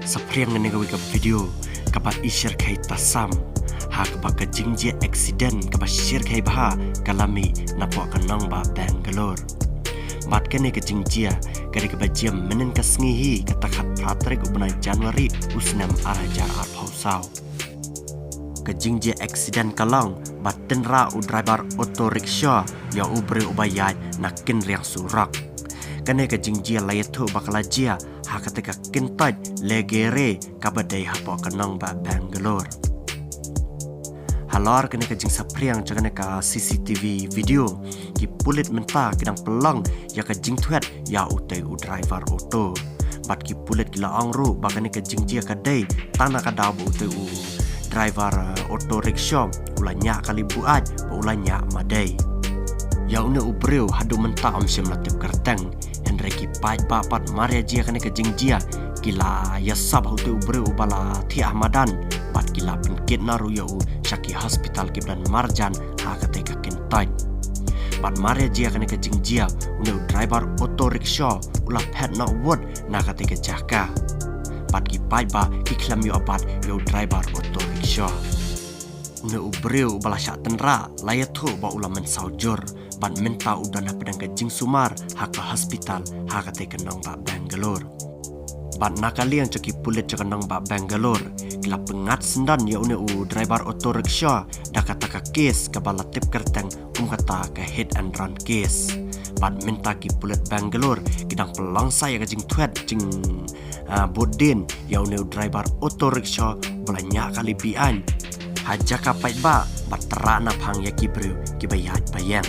Sapriang na nagawi ka video kapat i-share kay tasam ha kapat ka jingje accident kapat share kay baha kalami na po ka nang ba Bangalore. Mat ka ni ka jingjia kari ka ba jam menen ka sngihi katakat pratrik ubnay January usnam arajar arpausaw. Ka jingje accident kalang baten ra u driver auto rickshaw ya ubre ubayay na kinriang surak. Kane ka jingjia layatho bakalajia ha katika kintaj legere kabadai hapo kanang ba Bangalore. Halor kane ka jing sapriang jagane ka CCTV video ki pulit menta kidang pelang ya ka jing thuat ya utai u driver auto. Bat ki pulit kila angru bakane ka jingjia kadai tanah ka dabu utai u driver auto rickshaw ulanya kali buat ulanya madai. Ya une ubreu hadu menta amsim latip kerteng Henreki pai papat Maria jia kane ke jingjia kila ya sab hautu ubreu bala Thi Ahmadan bat kila penkit naru ya u Shaki hospital kiblan Marjan ha kate ka kentai bat Maria jia kane ke jingjia une driver auto rickshaw ula pet na word na kate ke jaka bat ki pai ba ki klam yo abat yo driver auto rickshaw une ubreu bala syak tenra layatho ba ula men saujur ban menta udana pedang ke jing sumar ha ke hospital ha kate kenang ba Bangalore. Ban nakali yang coki pulit kenang ba Bangalore kila pengat sendan ya une u driver auto rickshaw da kata ka case ke bala tip kerteng kata ke hit and run case. Ban menta ki pulit Bangalore kidang pelang saya ke jing tuat jing bodin ya une u driver auto rickshaw belanya kali bian hajaka pait ba bat terak na phang ya ki bru ki bayat bayang.